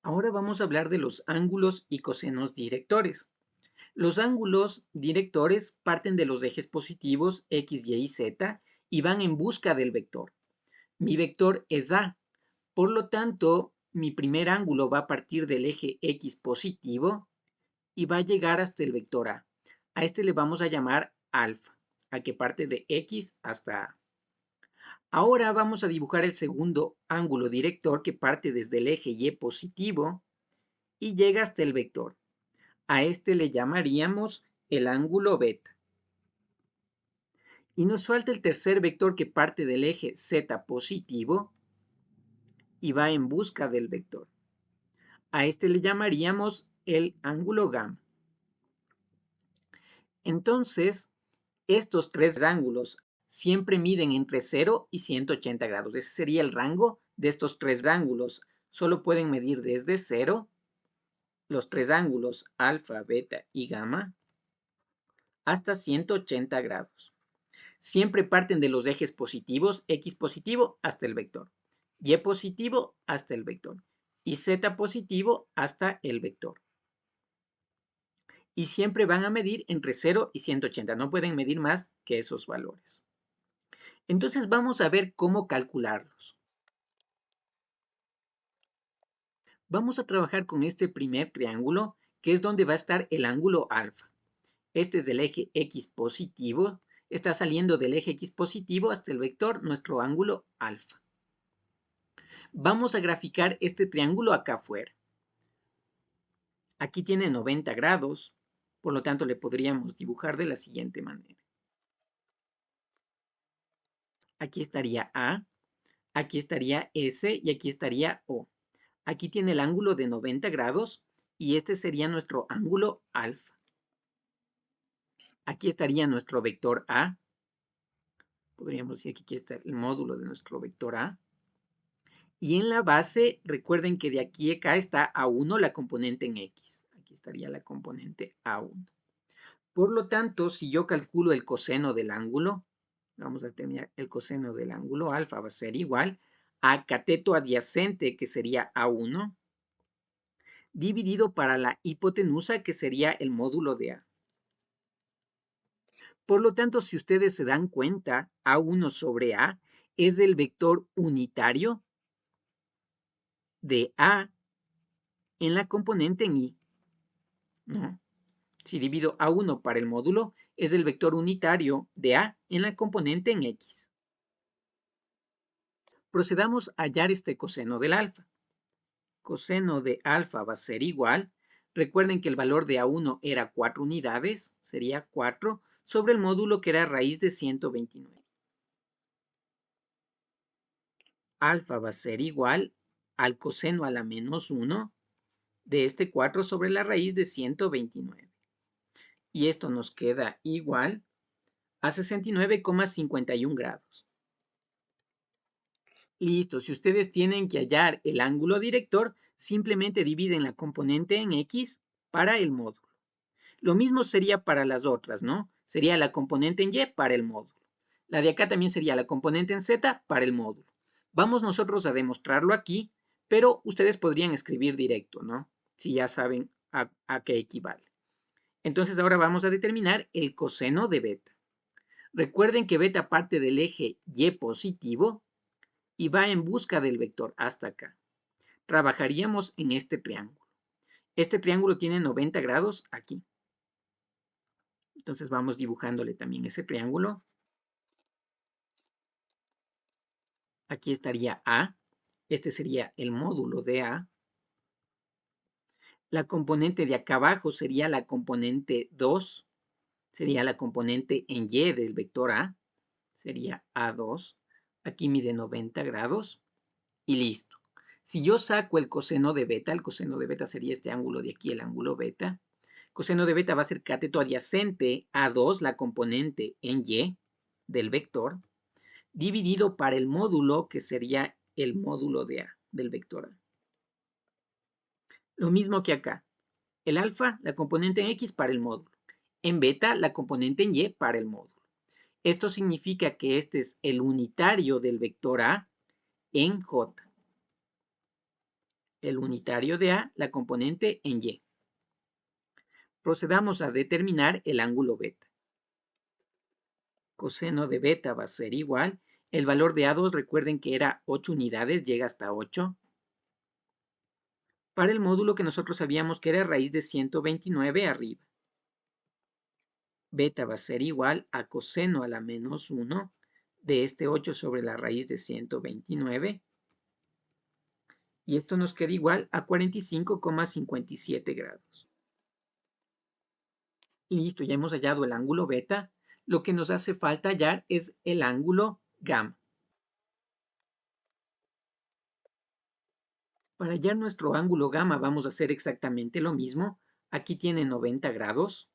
Ahora vamos a hablar de los ángulos y cosenos directores. Los ángulos directores parten de los ejes positivos x, y z y van en busca del vector. Mi vector es A, por lo tanto, mi primer ángulo va a partir del eje x positivo y va a llegar hasta el vector A. A este le vamos a llamar alfa, al que parte de x hasta A. Ahora vamos a dibujar el segundo ángulo director que parte desde el eje y positivo y llega hasta el vector. A este le llamaríamos el ángulo beta. Y nos falta el tercer vector que parte del eje z positivo y va en busca del vector. A este le llamaríamos el ángulo gamma. Entonces, estos tres ángulos siempre miden entre 0 y 180 grados. Ese sería el rango de estos tres ángulos. Solo pueden medir desde 0 los tres ángulos alfa, beta y gamma hasta 180 grados. Siempre parten de los ejes positivos, x positivo hasta el vector, y positivo hasta el vector, y z positivo hasta el vector. Y siempre van a medir entre 0 y 180, no pueden medir más que esos valores. Entonces vamos a ver cómo calcularlos. Vamos a trabajar con este primer triángulo, que es donde va a estar el ángulo alfa. Este es del eje x positivo, está saliendo del eje x positivo hasta el vector, nuestro ángulo alfa. Vamos a graficar este triángulo acá afuera. Aquí tiene 90 grados, por lo tanto le podríamos dibujar de la siguiente manera. Aquí estaría A, aquí estaría S y aquí estaría O. Aquí tiene el ángulo de 90 grados y este sería nuestro ángulo alfa. Aquí estaría nuestro vector A. Podríamos decir que aquí está el módulo de nuestro vector A. Y en la base, recuerden que de aquí a acá está A1 la componente en X. Aquí estaría la componente A1. Por lo tanto, si yo calculo el coseno del ángulo, vamos a determinar el coseno del ángulo alfa va a ser igual a cateto adyacente, que sería A1, dividido para la hipotenusa, que sería el módulo de A. Por lo tanto, si ustedes se dan cuenta, A1 sobre A es el vector unitario de A en la componente en Y, ¿no? Si divido A1 para el módulo, es el vector unitario de A en la componente en X. Procedamos a hallar este coseno del alfa. Coseno de alfa va a ser igual. Recuerden que el valor de A1 era 4 unidades, sería 4, sobre el módulo que era raíz de 129. Alfa va a ser igual al coseno a la menos 1 de este 4 sobre la raíz de 129. Y esto nos queda igual a 69,51 grados. Listo, si ustedes tienen que hallar el ángulo director, simplemente dividen la componente en X para el módulo. Lo mismo sería para las otras, ¿no? Sería la componente en Y para el módulo. La de acá también sería la componente en Z para el módulo. Vamos nosotros a demostrarlo aquí, pero ustedes podrían escribir directo, ¿no? Si ya saben a qué equivale. Entonces ahora vamos a determinar el coseno de beta. Recuerden que beta parte del eje Y positivo y va en busca del vector hasta acá. Trabajaríamos en este triángulo. Este triángulo tiene 90 grados aquí. Entonces vamos dibujándole también ese triángulo. Aquí estaría A. Este sería el módulo de A. La componente de acá abajo sería la componente 2. Sería la componente en Y del vector A. Sería A2. Aquí mide 90 grados. Y listo. Si yo saco el coseno de beta sería este ángulo de aquí, el ángulo beta. Coseno de beta va a ser cateto adyacente a 2, la componente en Y del vector, dividido para el módulo, que sería el módulo de A, del vector A. Lo mismo que acá. El alfa, la componente en X para el módulo. En beta, la componente en Y para el módulo. Esto significa que este es el unitario del vector A en J. el unitario de A, la componente en Y. Procedamos a determinar el ángulo beta. Coseno de beta va a ser igual. El valor de A2, recuerden que era 8 unidades, llega hasta 8. Para el módulo que nosotros sabíamos que era raíz de 129 arriba. Beta va a ser igual a coseno a la menos 1 de este 8 sobre la raíz de 129. Y esto nos queda igual a 45,57 grados. Listo, ya hemos hallado el ángulo beta. Lo que nos hace falta hallar es el ángulo gamma. Para hallar nuestro ángulo gamma vamos a hacer exactamente lo mismo. Aquí tiene 90 grados.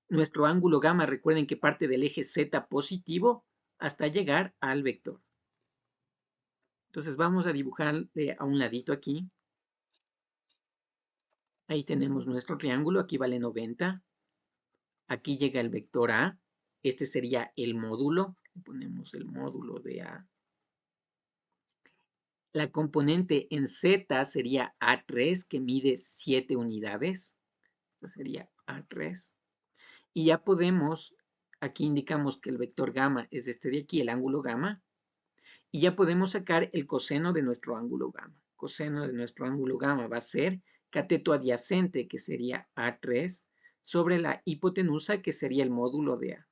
Nuestro ángulo gamma, recuerden que parte del eje Z positivo hasta llegar al vector. Entonces vamos a dibujar a un ladito aquí. Ahí tenemos nuestro triángulo, aquí vale 90. Aquí llega el vector A. Este sería el módulo. Ponemos el módulo de A. La componente en Z sería A3, que mide 7 unidades. Esta sería A3. Y ya podemos, aquí indicamos que el vector gamma es este de aquí, el ángulo gamma. Y ya podemos sacar el coseno de nuestro ángulo gamma. Coseno de nuestro ángulo gamma va a ser cateto adyacente, que sería A3, sobre la hipotenusa, que sería el módulo de A.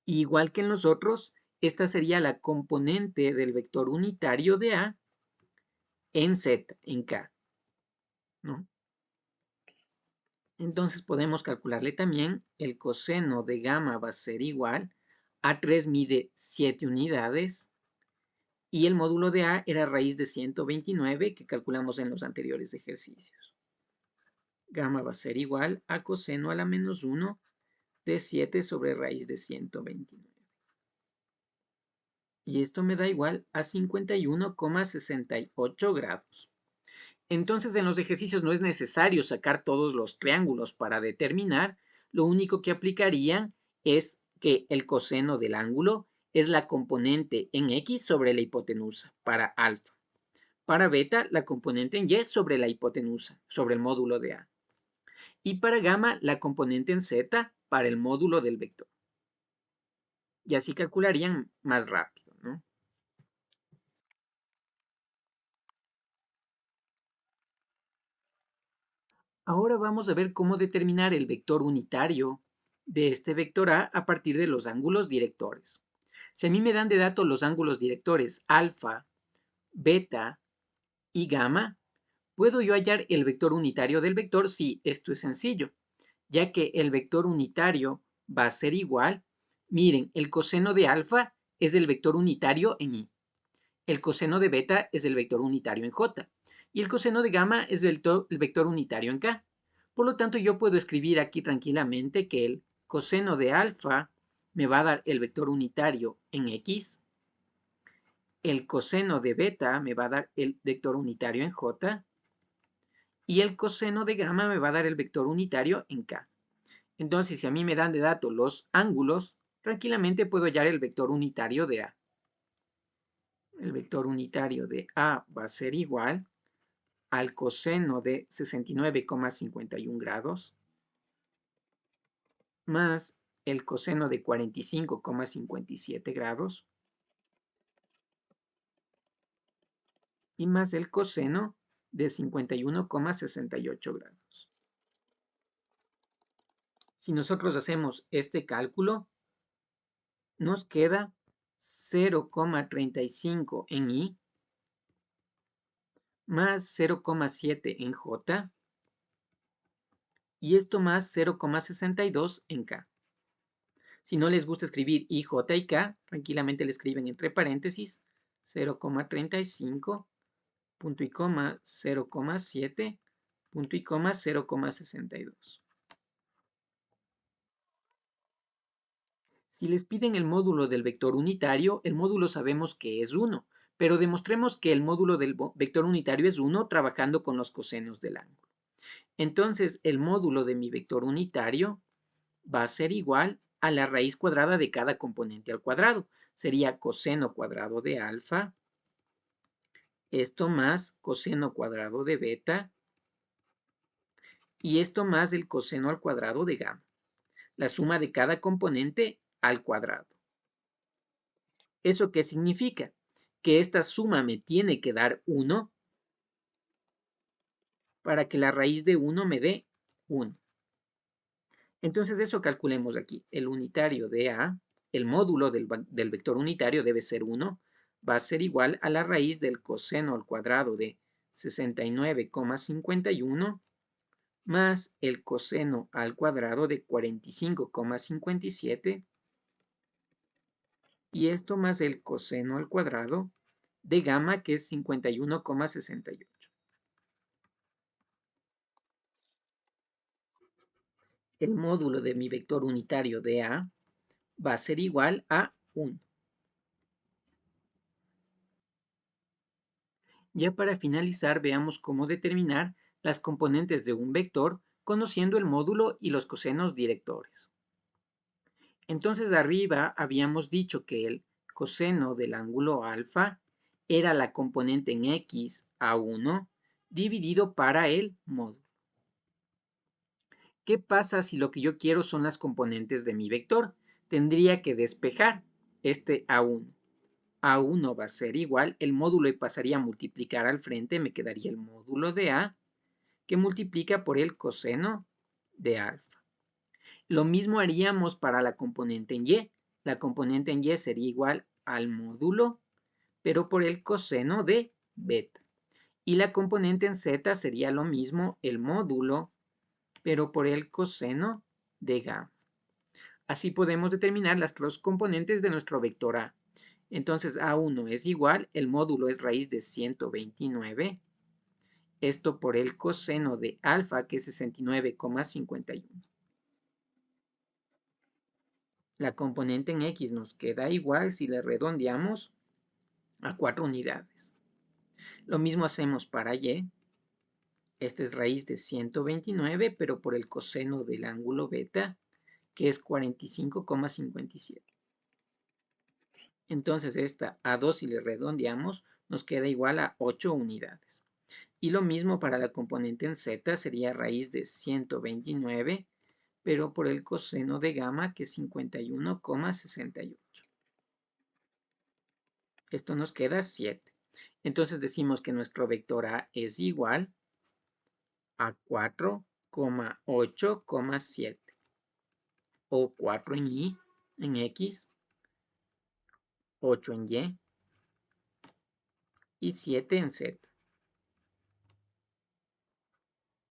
Y igual que en los otros, esta sería la componente del vector unitario de A en Z, en K, ¿no? Entonces podemos calcularle también el coseno de gamma va a ser igual. A3 mide 7 unidades y el módulo de A era raíz de 129 que calculamos en los anteriores ejercicios. Gamma va a ser igual a coseno a la menos 1 de 7 sobre raíz de 129. Y esto me da igual a 51,68 grados. Entonces, en los ejercicios no es necesario sacar todos los triángulos para determinar. Lo único que aplicarían es que el coseno del ángulo es la componente en X sobre la hipotenusa para alfa. Para beta, la componente en Y sobre la hipotenusa, sobre el módulo de A. Y para gamma, la componente en Z para el módulo del vector. Y así calcularían más rápido, ¿no? Ahora vamos a ver cómo determinar el vector unitario de este vector A partir de los ángulos directores. Si a mí me dan de dato los ángulos directores alfa, beta y gamma, ¿puedo yo hallar el vector unitario del vector? Sí, esto es sencillo, ya que el vector unitario va a ser igual. Miren, el coseno de alfa es el vector unitario en Y. El coseno de beta es el vector unitario en J. Y el coseno de gamma es el vector unitario en K. Por lo tanto, yo puedo escribir aquí tranquilamente que el coseno de alfa me va a dar el vector unitario en X. El coseno de beta me va a dar el vector unitario en J. Y el coseno de gamma me va a dar el vector unitario en K. Entonces, si a mí me dan de dato los ángulos, tranquilamente puedo hallar el vector unitario de A. El vector unitario de A va a ser igual al coseno de 69,51 grados más el coseno de 45,57 grados y más el coseno de 51,68 grados. Si nosotros hacemos este cálculo, nos queda 0,35 en Y más 0,7 en J y esto más 0,62 en K. Si no les gusta escribir I, J y K, tranquilamente le escriben entre paréntesis 0,35, punto y coma 0,7, punto y coma 0,62. Si les piden el módulo del vector unitario, el módulo sabemos que es 1, pero demostremos que el módulo del vector unitario es 1 trabajando con los cosenos del ángulo. Entonces, el módulo de mi vector unitario va a ser igual a la raíz cuadrada de cada componente al cuadrado. Sería coseno cuadrado de alfa esto más coseno cuadrado de beta, y esto más el coseno al cuadrado de gamma. La suma de cada componente al cuadrado. ¿Eso qué significa? Que esta suma me tiene que dar 1 para que la raíz de 1 me dé 1. Entonces eso calculemos aquí. El unitario de A, el módulo del vector unitario debe ser 1, va a ser igual a la raíz del coseno al cuadrado de 69,51 más el coseno al cuadrado de 45,57 y esto más el coseno al cuadrado de gamma, que es 51,68. El módulo de mi vector unitario de A va a ser igual a 1. Ya para finalizar, veamos cómo determinar las componentes de un vector conociendo el módulo y los cosenos directores. Entonces arriba habíamos dicho que el coseno del ángulo alfa era la componente en x a 1 dividido para el módulo. ¿Qué pasa si lo que yo quiero son las componentes de mi vector? Tendría que despejar este a1. A1 va a ser igual, el módulo y pasaría a multiplicar al frente, me quedaría el módulo de A, que multiplica por el coseno de alfa. Lo mismo haríamos para la componente en Y. La componente en Y sería igual al módulo, pero por el coseno de beta. Y la componente en Z sería lo mismo, el módulo, pero por el coseno de gamma. Así podemos determinar las dos componentes de nuestro vector A. Entonces A1 es igual, el módulo es raíz de 129, esto por el coseno de alfa, que es 69,51. La componente en X nos queda igual si le redondeamos a 4 unidades. Lo mismo hacemos para Y. Esta es raíz de 129, pero por el coseno del ángulo beta, que es 45,57. Entonces esta a 2 si le redondeamos nos queda igual a 8 unidades. Y lo mismo para la componente en Z sería raíz de 129, pero por el coseno de gamma, que es 51,68. Esto nos queda 7. Entonces decimos que nuestro vector A es igual a 4,8,7 o 4 en Y, en X, 8 en Y y 7 en Z.